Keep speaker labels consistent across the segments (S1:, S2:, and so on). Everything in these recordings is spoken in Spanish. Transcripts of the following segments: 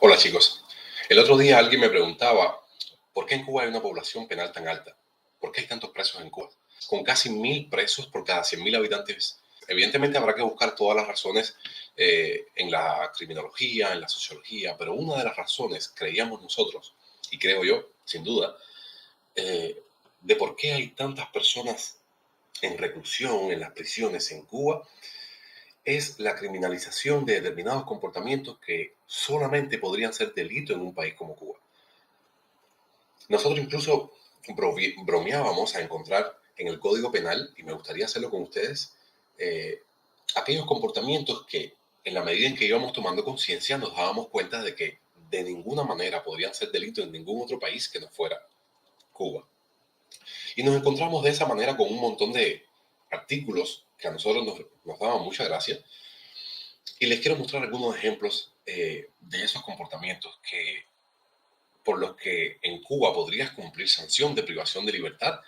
S1: Hola chicos, el otro día alguien me preguntaba ¿por qué en Cuba hay una población penal tan alta? ¿Por qué hay tantos presos en Cuba? Con casi 1000 presos por cada 100.000 habitantes. Evidentemente habrá que buscar todas las razones en la criminología, en la sociología, pero una de las razones, creíamos nosotros, y creo yo, sin duda, eh, de por qué hay tantas personas en reclusión, en las prisiones en Cuba, es la criminalización de determinados comportamientos que solamente podrían ser delito en un país como Cuba. Nosotros incluso bromeábamos a encontrar en el Código Penal, y me gustaría hacerlo con ustedes, eh, aquellos comportamientos que en la medida en que íbamos tomando conciencia nos dábamos cuenta de que de ninguna manera podrían ser delito en ningún otro país que no fuera Cuba. Y nos encontramos de esa manera con un montón de artículos que a nosotros nos daban mucha gracia. Y les quiero mostrar algunos ejemplos de esos comportamientos por los que en Cuba podrías cumplir sanción de privación de libertad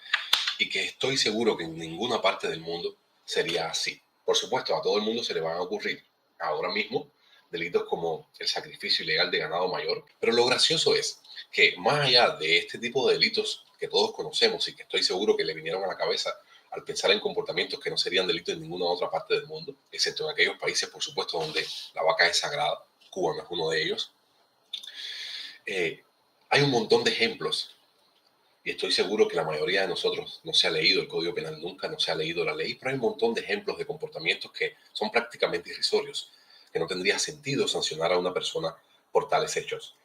S1: y que estoy seguro que en ninguna parte del mundo sería así. Por supuesto, a todo el mundo se le van a ocurrir ahora mismo delitos como el sacrificio ilegal de ganado mayor, pero lo gracioso es que más allá de este tipo de delitos que todos conocemos y que estoy seguro que le vinieron a la cabeza al pensar en comportamientos que no serían delitos en ninguna otra parte del mundo, excepto en aquellos países, por supuesto, donde la vaca es sagrada, Cuba no es uno de ellos, hay un montón de ejemplos y estoy seguro que la mayoría de nosotros no se ha leído el Código Penal nunca, no se ha leído la ley, pero hay un montón de ejemplos de comportamientos que son prácticamente irrisorios, que no tendría sentido sancionar a una persona por tales hechos.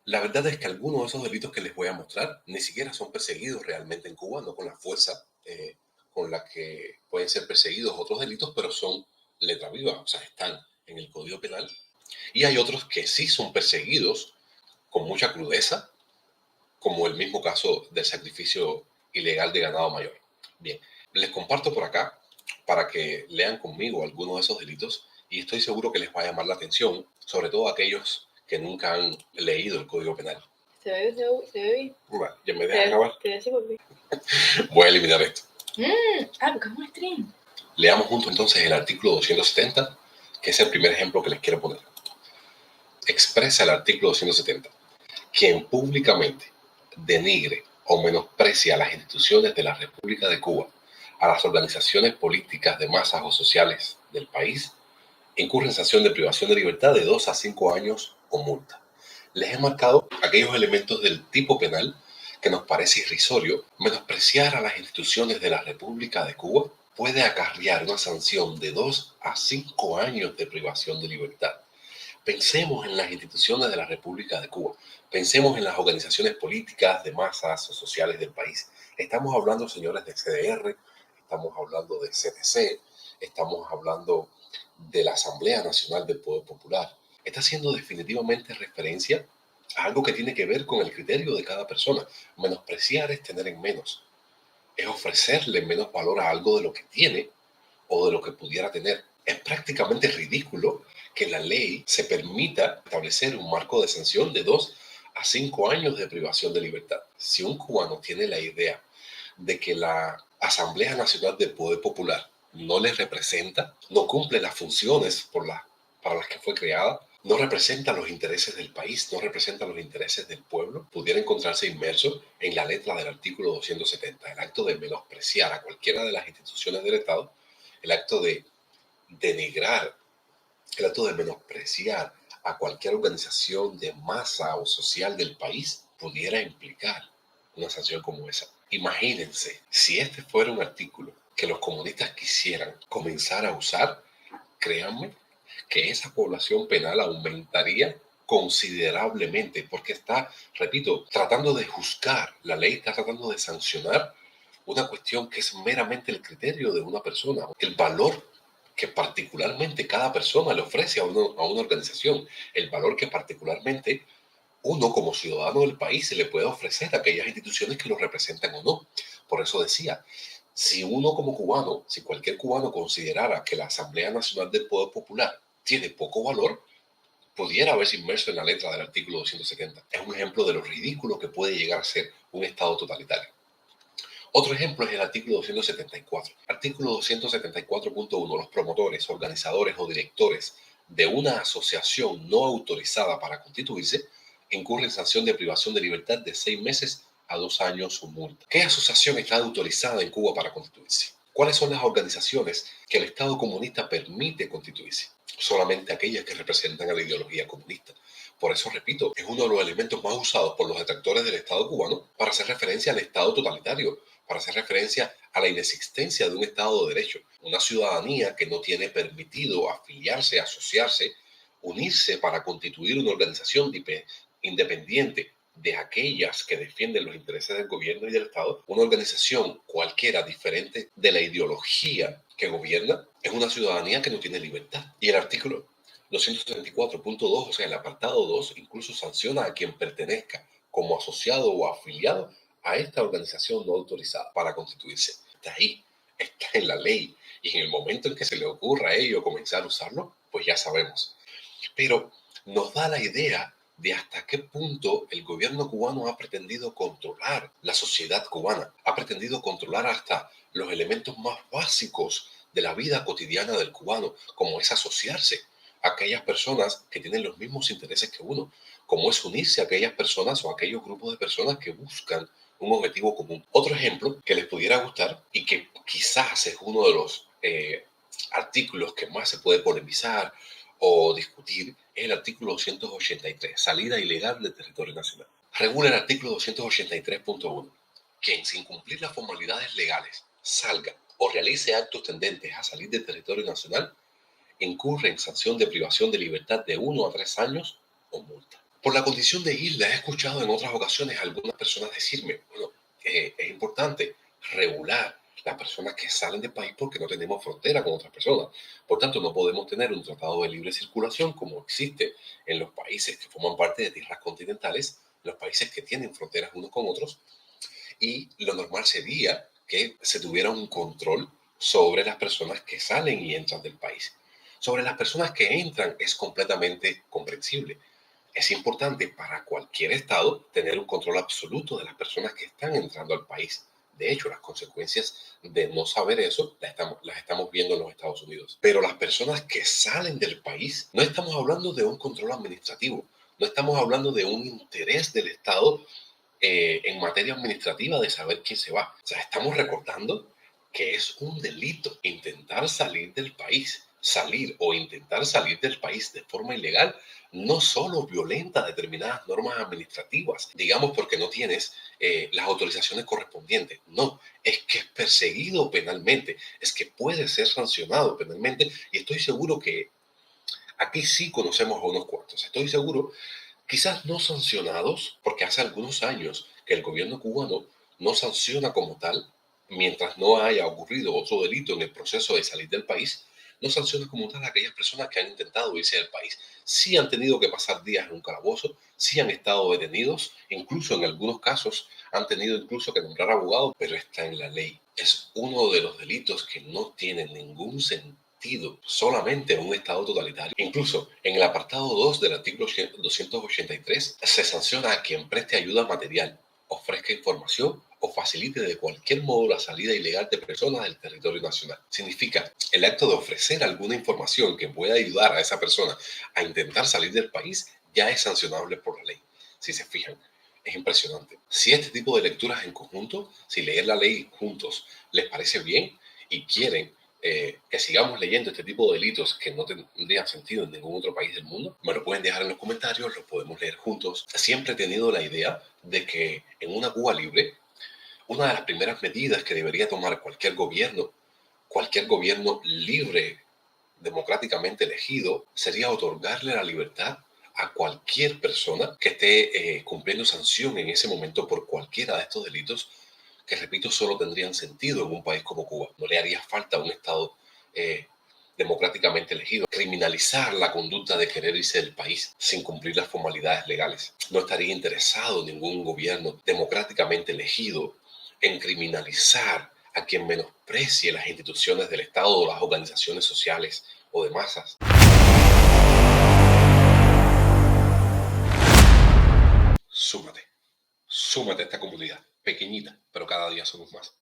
S1: La verdad es que algunos de esos delitos que les voy a mostrar ni siquiera son perseguidos realmente en Cuba, no con la fuerza con la que pueden ser perseguidos otros delitos, pero son letra viva, o sea, están en el Código Penal. Y hay otros que sí son perseguidos con mucha crudeza, como el mismo caso del sacrificio ilegal de ganado mayor. Bien, les comparto por acá para que lean conmigo algunos de esos delitos y estoy seguro que les va a llamar la atención, sobre todo aquellos que nunca han leído el Código Penal.
S2: Se ve.
S1: Bueno, ¿ya me dejan grabar?
S2: Sí, por fin.
S1: Voy a eliminar esto.
S2: Porque es un stream.
S1: Leamos juntos entonces el artículo 270, que es el primer ejemplo que les quiero poner. Expresa el artículo 270. Quien públicamente denigre o menosprecia a las instituciones de la República de Cuba, a las organizaciones políticas de masas o sociales del país, incurre en sanción de privación de libertad de 2 a 5 años o multa. Les he marcado aquellos elementos del tipo penal que nos parece irrisorio. Menospreciar a las instituciones de la República de Cuba puede acarrear una sanción de 2 a 5 años de privación de libertad. Pensemos en las instituciones de la República de Cuba. Pensemos en las organizaciones políticas de masas o sociales del país. Estamos hablando, señores, de CDR, estamos hablando de CNC, estamos hablando de la Asamblea Nacional del Poder Popular. Está haciendo definitivamente referencia a algo que tiene que ver con el criterio de cada persona. Menospreciar es tener en menos, es ofrecerle menos valor a algo de lo que tiene o de lo que pudiera tener. Es prácticamente ridículo que la ley se permita establecer un marco de sanción de 2 a 5 años de privación de libertad. Si un cubano tiene la idea de que la Asamblea Nacional del Poder Popular no les representa, no cumple las funciones para las que fue creada, no representa los intereses del país, no representa los intereses del pueblo, pudiera encontrarse inmerso en la letra del artículo 270, el acto de menospreciar a cualquiera de las instituciones del Estado, el acto de denigrar, el acto de menospreciar a cualquier organización de masa o social del país, pudiera implicar una sanción como esa. Imagínense, si este fuera un artículo que los comunistas quisieran comenzar a usar, créanme que esa población penal aumentaría considerablemente, porque está, repito, tratando de juzgar, la ley está tratando de sancionar una cuestión que es meramente el criterio de una persona, el valor que particularmente cada persona le ofrece a una organización, el valor que particularmente uno como ciudadano del país se le puede ofrecer a aquellas instituciones que lo representan o no. Por eso decía, si uno como cubano, si cualquier cubano considerara que la Asamblea Nacional del Poder Popular tiene poco valor, pudiera haberse inmerso en la letra del artículo 270. Es un ejemplo de lo ridículo que puede llegar a ser un Estado totalitario. Otro ejemplo es el artículo 274. Artículo 274.1. Los promotores, organizadores o directores de una asociación no autorizada para constituirse, incurre en sanción de privación de libertad de 6 meses a 2 años o multa. ¿Qué asociación está autorizada en Cuba para constituirse? ¿Cuáles son las organizaciones que el Estado comunista permite constituirse? Solamente aquellas que representan a la ideología comunista. Por eso, repito, es uno de los elementos más usados por los detractores del Estado cubano para hacer referencia al Estado totalitario, para hacer referencia a la inexistencia de un Estado de Derecho, una ciudadanía que no tiene permitido afiliarse, asociarse, unirse para constituir una organización independiente de aquellas que defienden los intereses del gobierno y del Estado, una organización cualquiera diferente de la ideología que gobierna, es una ciudadanía que no tiene libertad. Y el artículo 274.2, o sea, el apartado 2, incluso sanciona a quien pertenezca como asociado o afiliado a esta organización no autorizada para constituirse. Está ahí, está en la ley. Y en el momento en que se le ocurra a ello comenzar a usarlo, pues ya sabemos. Pero nos da la idea de hasta qué punto el gobierno cubano ha pretendido controlar la sociedad cubana, ha pretendido controlar hasta los elementos más básicos de la vida cotidiana del cubano, como es asociarse a aquellas personas que tienen los mismos intereses que uno, como es unirse a aquellas personas o a aquellos grupos de personas que buscan un objetivo común. Otro ejemplo que les pudiera gustar y que quizás es uno de los artículos que más se puede polemizar o discutir es el artículo 283, salida ilegal del territorio nacional. Regula el artículo 283.1, quien sin cumplir las formalidades legales salga o realice actos tendentes a salir del territorio nacional incurre en sanción de privación de libertad de 1 a 3 años o multa. Por la condición de isla, he escuchado en otras ocasiones a algunas personas decirme, bueno, es importante regular las personas que salen del país porque no tenemos frontera con otras personas. Por tanto, no podemos tener un tratado de libre circulación como existe en los países que forman parte de tierras continentales, los países que tienen fronteras unos con otros, y lo normal sería que se tuviera un control sobre las personas que salen y entran del país. Sobre las personas que entran es completamente comprensible. Es importante para cualquier Estado tener un control absoluto de las personas que están entrando al país. De hecho, las consecuencias de no saber eso las estamos viendo en los Estados Unidos. Pero las personas que salen del país, no estamos hablando de un control administrativo, no estamos hablando de un interés del Estado en materia administrativa de saber quién se va. O sea, estamos recordando que es un delito intentar salir del país. Salir o intentar salir del país de forma ilegal no solo violenta determinadas normas administrativas, digamos porque no tienes las autorizaciones correspondientes. No, es que es perseguido penalmente, es que puede ser sancionado penalmente y estoy seguro que aquí sí conocemos a unos cuantos. Estoy seguro quizás no sancionados, porque hace algunos años que el gobierno cubano no sanciona como tal, mientras no haya ocurrido otro delito en el proceso de salir del país, no sanciona como tal a aquellas personas que han intentado irse del país. Sí han tenido que pasar días en un calabozo, sí han estado detenidos, incluso en algunos casos han tenido incluso que nombrar abogados, pero está en la ley. Es uno de los delitos que no tienen ningún sentido solamente en un Estado totalitario. Incluso en el apartado 2 del artículo 283 se sanciona a quien preste ayuda material, ofrezca información o facilite de cualquier modo la salida ilegal de personas del territorio nacional. Significa el acto de ofrecer alguna información que pueda ayudar a esa persona a intentar salir del país ya es sancionable por la ley. Si se fijan, es impresionante. Si este tipo de lecturas en conjunto, si leer la ley juntos les parece bien y quieren que sigamos leyendo este tipo de delitos que no tendrían sentido en ningún otro país del mundo, me lo pueden dejar en los comentarios, lo podemos leer juntos. Siempre he tenido la idea de que en una Cuba libre, una de las primeras medidas que debería tomar cualquier gobierno libre, democráticamente elegido, sería otorgarle la libertad a cualquier persona que esté cumpliendo sanción en ese momento por cualquiera de estos delitos que, repito, solo tendrían sentido en un país como Cuba. No le haría falta a un Estado democráticamente elegido criminalizar la conducta de querer irse del país sin cumplir las formalidades legales. No estaría interesado ningún gobierno democráticamente elegido en criminalizar a quien menosprecie las instituciones del Estado o las organizaciones sociales o de masas. Súmate a esta comunidad, pequeñita, pero cada día somos más.